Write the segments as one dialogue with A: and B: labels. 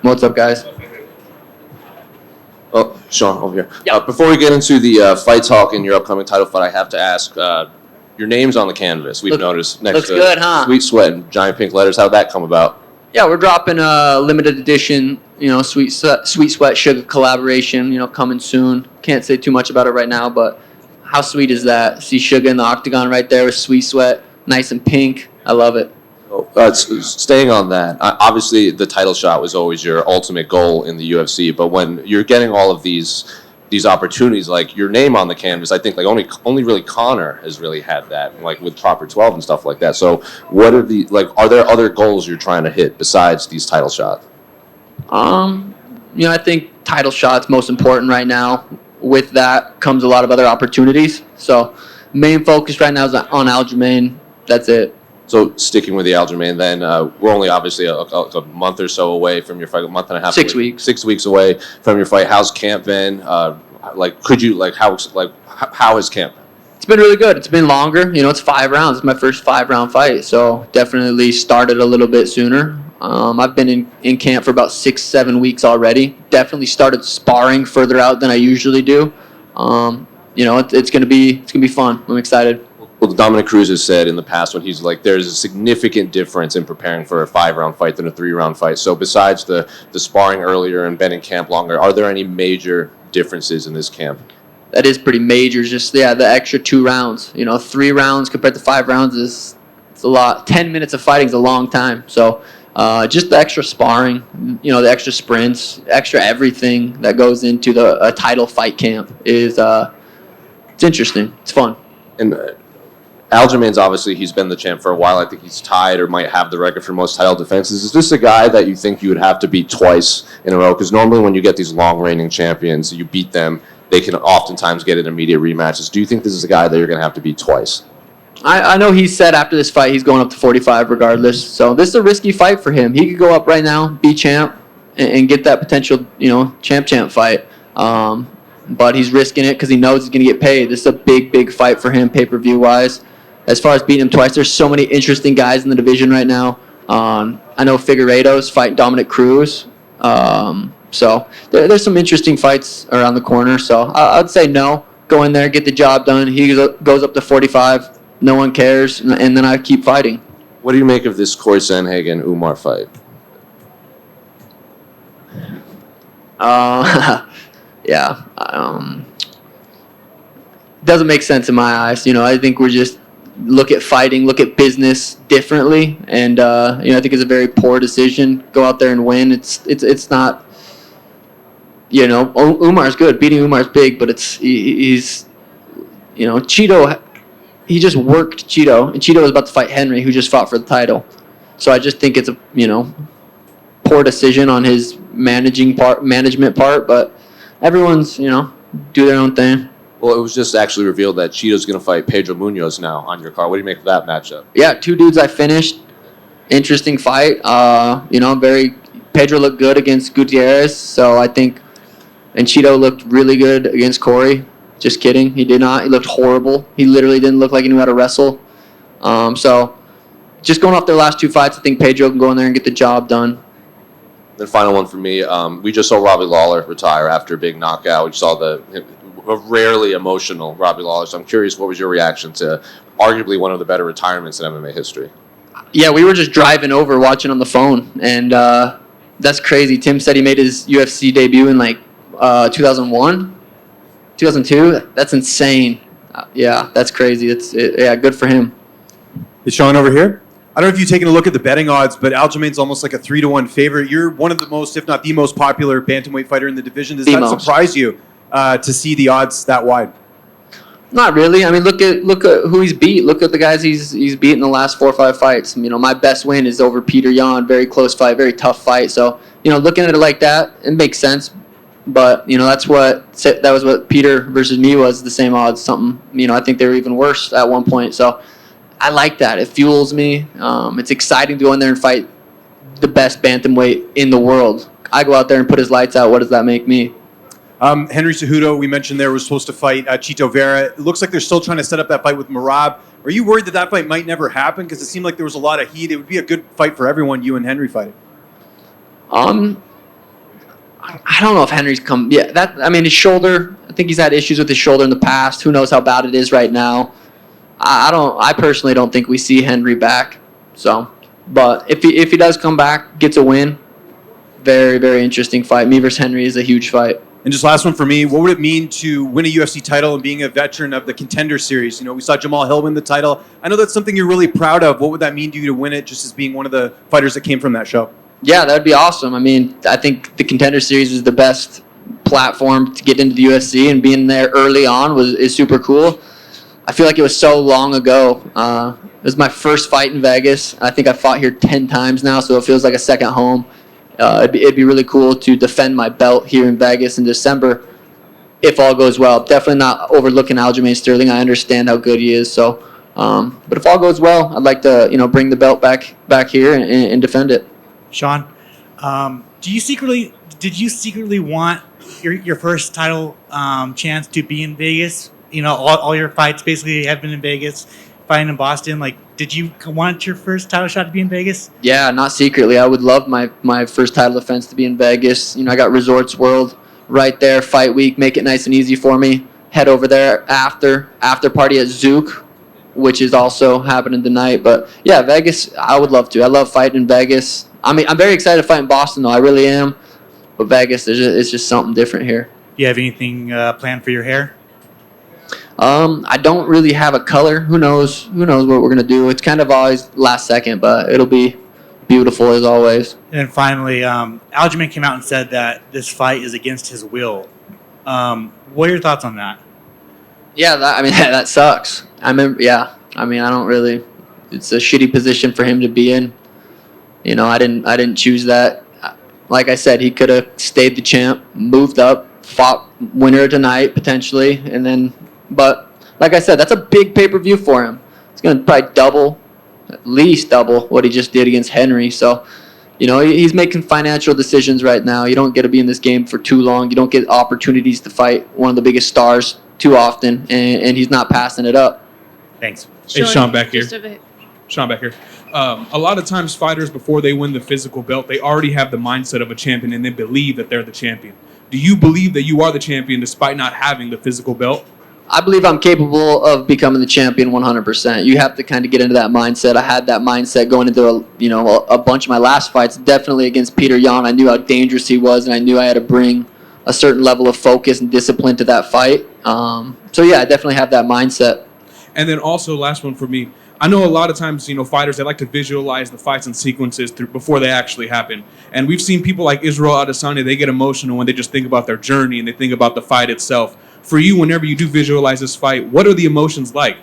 A: What's up, guys?
B: Oh, Sean, over here.
A: Yeah.
B: Before we get into the fight talk and your upcoming title fight, I have to ask, your name's on the canvas. We've noticed next
A: looks
B: to
A: good, huh?
B: Sweet Sweat and giant pink letters. How'd that come about?
A: Yeah, we're dropping a limited edition, Sweet Sweat Sugar collaboration, coming soon. Can't say too much about it right now, but how sweet is that? See Sugar in the octagon right there with Sweet Sweat, nice and pink. I love it.
B: Staying on that, obviously the title shot was always your ultimate goal in the UFC, but when you're getting all of these opportunities, like your name on the canvas, I think like only really Connor has really had that, like with Proper 12 and stuff like that. So what are are there other goals you're trying to hit besides these title shots?
A: I think title shot's most important right now. With that comes a lot of other opportunities. So main focus right now is on Aljamain. That's it.
B: So sticking with the Aljamain, then we're only obviously a month or so away from your fight, a month and a half.
A: 6 weeks.
B: 6 weeks away from your fight. How's camp been? How has camp been?
A: It's been really good. It's been longer. It's 5 rounds. It's my first 5-round fight, so definitely started a little bit sooner. I've been in camp for about 6-7 weeks already. Definitely started sparring further out than I usually do. It's gonna be fun. I'm excited.
B: Well, Dominic Cruz has said in the past when he's like, there's a significant difference in preparing for a 5-round fight than a 3-round fight. So besides the sparring earlier and been in camp longer, are there any major differences in this camp?
A: That is pretty major. Just the extra 2 rounds. 3 rounds compared to 5 rounds it's a lot. 10 minutes of fighting is a long time. So just the extra sparring, the extra sprints, extra everything that goes into a title fight camp is it's interesting. It's fun.
B: And Aljamain's obviously, he's been the champ for a while. I think he's tied or might have the record for most title defenses. Is this a guy that you think you would have to beat twice in a row? Because normally when you get these long reigning champions, you beat them, they can oftentimes get in immediate rematches. Do you think this is a guy that you're going to have to beat twice?
A: I know he said after this fight he's going up to 45 regardless. So this is a risky fight for him. He could go up right now, be champ, and get that potential, champ fight. But he's risking it because he knows he's going to get paid. This is a big fight for him pay-per-view wise. As far as beating him twice, there's so many interesting guys in the division right now. I know Figueiredo's fighting Dominic Cruz. So there's some interesting fights around the corner. So I'd say no. Go in there, get the job done. He goes up to 45. No one cares. And then I keep fighting.
B: What do you make of this Corey Sandhagen-Umar fight?
A: Yeah. Doesn't make sense in my eyes. I think we're just look at fighting, look at business differently, and I think it's a very poor decision. Go out there and win. It's not. Umar's good. Beating Umar's big, but he's Cheeto. He just worked Cheeto, and Cheeto was about to fight Henry, who just fought for the title. So I just think it's a poor decision on his management part, but everyone's do their own thing.
B: Well, it was just actually revealed that Cheeto's going to fight Pedro Munoz now on your card. What do you make of that matchup?
A: Yeah, 2 dudes I finished. Interesting fight. Pedro looked good against Gutierrez, so I think, and Cheeto looked really good against Corey. Just kidding, he did not. He looked horrible. He literally didn't look like he knew how to wrestle. So, just going off their last 2 fights, I think Pedro can go in there and get the job done.
B: The final one for me, we just saw Robbie Lawler retire after a big knockout. We saw a rarely emotional Robbie Lawler. So I'm curious, what was your reaction to arguably one of the better retirements in MMA history?
A: Yeah, we were just driving over, watching on the phone, and that's crazy. Tim said he made his UFC debut in 2001, 2002. That's insane. Yeah, that's crazy. Yeah, good for him.
C: Hey, Sean over here. I don't know if you've taken a look at the betting odds, but Aljamain's almost like a 3-1 favorite. You're one of the most, if not the most popular bantamweight fighter in the division. Does that surprise you to see the odds that wide?
A: Not really. I mean, look at who he's beat. Look at the guys he's beat in the last 4 or 5 fights. My best win is over Peter Yan. Very close fight, very tough fight. So, looking at it like that, it makes sense. But that was what Peter versus me was, the same odds. Something. I think they were even worse at one point. So, I like that. It fuels me. It's exciting to go in there and fight the best bantamweight in the world. I go out there and put his lights out. What does that make me?
C: Henry Cejudo, we mentioned there, was supposed to fight Chito Vera. It looks like they're still trying to set up that fight with Merab. Are you worried that fight might never happen? Because it seemed like there was a lot of heat. It would be a good fight for everyone, you and Henry fighting.
A: I don't know if Henry's come. Yeah, his shoulder. I think he's had issues with his shoulder in the past. Who knows how bad it is right now? I personally don't think we see Henry back. So, but if he does come back, gets a win, very, very interesting fight. Me versus Henry is a huge fight.
C: And just last one for me, what would it mean to win a UFC title and being a veteran of the Contender Series? We saw Jamal Hill win the title. I know that's something you're really proud of. What would that mean to you to win it, just as being one of the fighters that came from that show?
A: Yeah, that would be awesome. I think the Contender Series is the best platform to get into the UFC, and being there early on is super cool. I feel like it was so long ago. It was my first fight in Vegas. I think I fought here 10 times now, so it feels like a second home. It'd be really cool to defend my belt here in Vegas in December if all goes well. Definitely not overlooking Aljamain Sterling. I understand how good he is. So, but if all goes well, I'd like to bring the belt back here and defend it.
D: Sean, did you secretly want your first title chance to be in Vegas? All your fights basically have been in Vegas. Fighting in Boston, did you want your first title shot to be in Vegas?
A: Yeah, not secretly. I would love my first title defense to be in Vegas. I got Resorts World right there, fight week, make it nice and easy for me. Head over there after party at Zook, which is also happening tonight. But yeah, Vegas, I would love to. I love fighting in Vegas. I'm very excited to fight in Boston, though. I really am. But Vegas, it's just something different here.
D: Do you have anything planned for your hair?
A: I don't really have a color. Who knows what we're going to do. It's kind of always last second, but it'll be beautiful as always.
D: And then finally, Aljamain came out and said that this fight is against his will. What are your thoughts on that?
A: Yeah, that sucks. I don't really. It's a shitty position for him to be in. I didn't choose that. Like I said, he could have stayed the champ, moved up, fought winner tonight potentially, and then. But like I said, that's a big pay-per-view for him. It's going to probably at least double what he just did against Henry. So, he's making financial decisions right now. You don't get to be in this game for too long. You don't get opportunities to fight one of the biggest stars too often, and he's not passing it up.
D: Thanks.
E: Hey, Sean back here. Sean back here. A lot of times fighters, before they win the physical belt, they already have the mindset of a champion, and they believe that they're the champion. Do you believe that you are the champion despite not having the physical belt?
A: I believe I'm capable of becoming the champion 100%. You have to kind of get into that mindset. I had that mindset going into a bunch of my last fights. Definitely against Peter Yan, I knew how dangerous he was, and I knew I had to bring a certain level of focus and discipline to that fight. So yeah, I definitely have that mindset.
E: And then also, last one for me. I know a lot of times, fighters, they like to visualize the fights and sequences before they actually happen. And we've seen people like Israel Adesanya, they get emotional when they just think about their journey and they think about the fight itself. For you, whenever you do visualize this fight, what are the emotions like?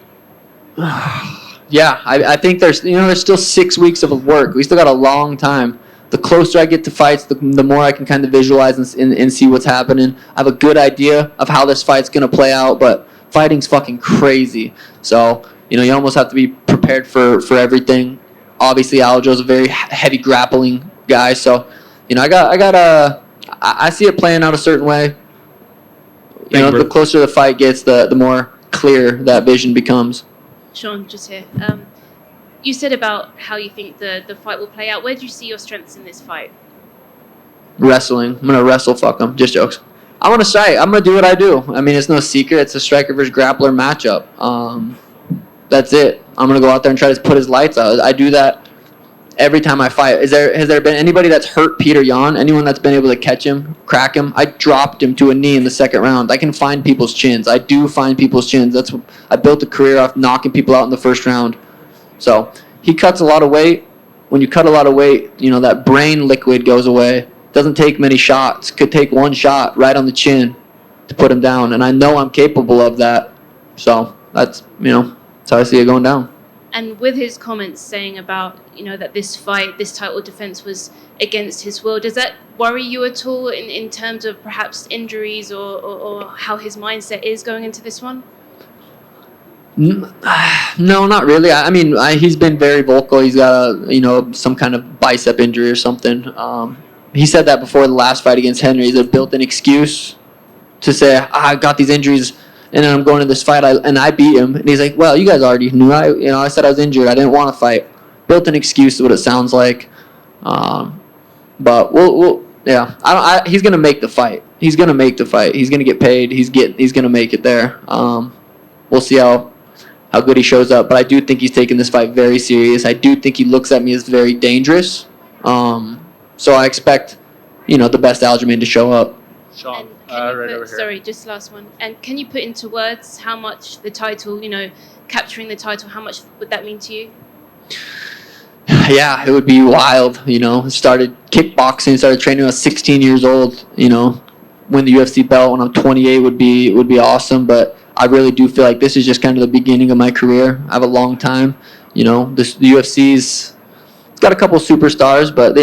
A: Yeah, I think there's still 6 weeks of work. We still got a long time. The closer I get to fights, the more I can kind of visualize and see what's happening. I have a good idea of how this fight's going to play out, but fighting's fucking crazy. So, you almost have to be prepared for everything. Obviously, Aljo's a very heavy grappling guy, so, I see it playing out a certain way. The closer the fight gets, the more clear that vision becomes.
F: Sean, just here. You said about how you think the fight will play out. Where do you see your strengths in this fight?
A: Wrestling. I'm going to wrestle fuck him. Just jokes. I want to strike. I'm going to do what I do. It's no secret. It's a striker versus grappler matchup. That's it. I'm going to go out there and try to put his lights out. I do that every time I fight. Has there been anybody that's hurt Peter Yan? Anyone that's been able to catch him, crack him? I dropped him to a knee in the second round. I can find people's chins. I do find people's chins. I built a career off knocking people out in the first round. So he cuts a lot of weight. When you cut a lot of weight, that brain liquid goes away. Doesn't take many shots. Could take one shot right on the chin to put him down. And I know I'm capable of that. So that's how I see it going down.
F: And with his comments saying about, that this title defense was against his will, does that worry you at all in terms of perhaps injuries or how his mindset is going into this one?
A: No, not really. He's been very vocal. He's got some kind of bicep injury or something. He said that before the last fight against Henry. He's a built-in excuse to say, I got these injuries and then I'm going to this fight, and I beat him, and he's like, well, you guys already knew. I said I was injured. I didn't want to fight. Built an excuse is what it sounds like. But yeah. He's gonna make the fight. He's gonna make the fight. He's gonna get paid. He's gonna make it there. We'll see how good he shows up. But I do think he's taking this fight very serious. I do think he looks at me as very dangerous. So I expect, the best Aljamain to show up.
G: Sean,
F: And can you
G: right
F: put,
G: over here.
F: sorry, just last one. And can you put into words how much the title, capturing the title, how much would that mean to you?
A: Yeah, it would be wild. Started kickboxing, started training when I was 16 years old. Win the UFC belt when I'm 28 would be awesome. But I really do feel like this is just kind of the beginning of my career. I have a long time. The UFC's got a couple superstars, but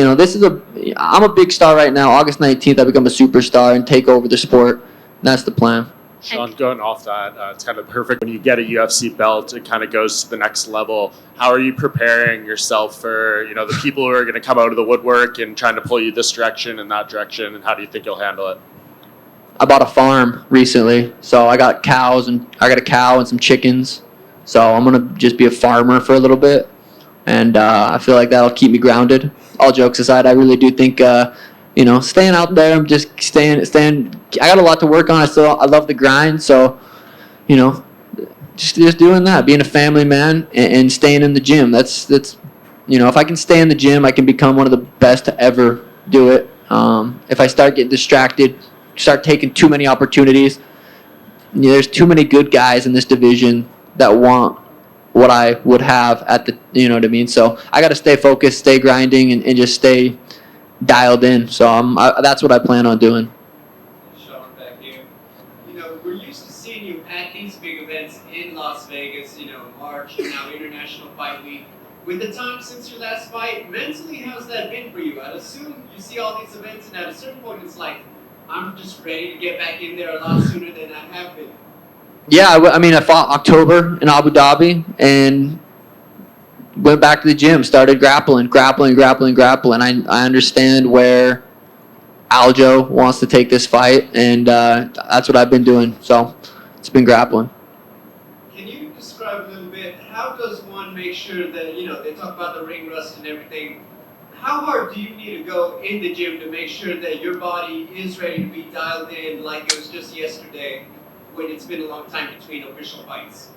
A: I'm a big star right now. August 19th, I become a superstar and take over the sport. That's the plan.
G: Sean, going off that, it's kind of perfect. When you get a UFC belt, it kind of goes to the next level. How are you preparing yourself for, the people who are going to come out of the woodwork and trying to pull you this direction and that direction, and how do you think you'll handle it?
A: I bought a farm recently, so I got a cow and some chickens. So I'm gonna just be a farmer for a little bit, and I feel like that'll keep me grounded. All jokes aside, I really do think staying out there, I'm just staying. I got a lot to work on. I love the grind, so just doing that, being a family man and staying in the gym. That's if I can stay in the gym, I can become one of the best to ever do it. If I start getting distracted, start taking too many opportunities, there's too many good guys in this division that want what I would have at the, what I mean? So I got to stay focused, stay grinding, and just stay dialed in. So that's what I plan on doing.
H: Sean, back here. We're used to seeing you at these big events in Las Vegas, March, now International Fight Week. With the time since your last fight, mentally, how's that been for you? I'd assume you see all these events, and at a certain point, it's like, I'm just ready to get back in there a lot sooner than I have been.
A: Yeah, I fought October in Abu Dhabi and went back to the gym, started grappling. I understand where Aljo wants to take this fight, and that's what I've been doing. So it's been grappling.
H: Can you describe a little bit, how does one make sure that, they talk about the ring rust and everything, how hard do you need to go in the gym to make sure that your body is ready to be dialed in like it was just yesterday when it's been a long time between official fights?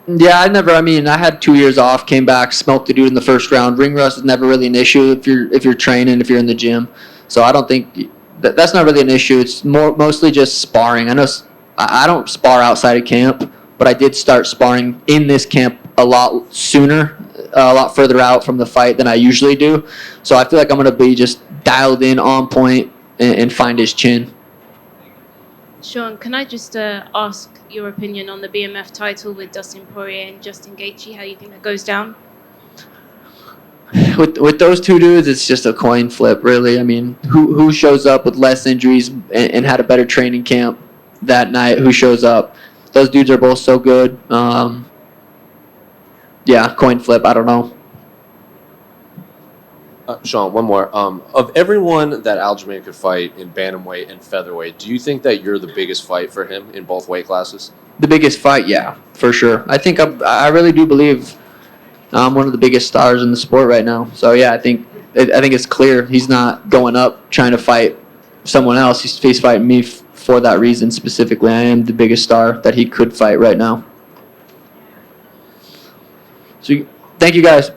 A: Yeah, I had 2 years off, came back, smoked the dude in the first round. Ring rust is never really an issue if you're training, if you're in the gym. So I don't think that's not really an issue. It's mostly just sparring. I know I don't spar outside of camp, but I did start sparring in this camp a lot sooner, a lot further out from the fight than I usually do. So I feel like I'm going to be just dialed in, on point, and find his chin.
F: Sean, can I just ask your opinion on the BMF title with Dustin Poirier and Justin Gaethje? How you think that goes down?
A: With those two dudes, it's just a coin flip, really. Who shows up with less injuries and had a better training camp that night? Who shows up? Those dudes are both so good. Yeah, coin flip. I don't know.
B: Sean, one more. Of everyone that Aljamain could fight in bantamweight and featherweight, do you think that you're the biggest fight for him in both weight classes?
A: The biggest fight, yeah, for sure. I think I really do believe I'm one of the biggest stars in the sport right now. So yeah, I think it's clear he's not going up trying to fight someone else. He's fighting me for that reason specifically. I am the biggest star that he could fight right now. So thank you guys.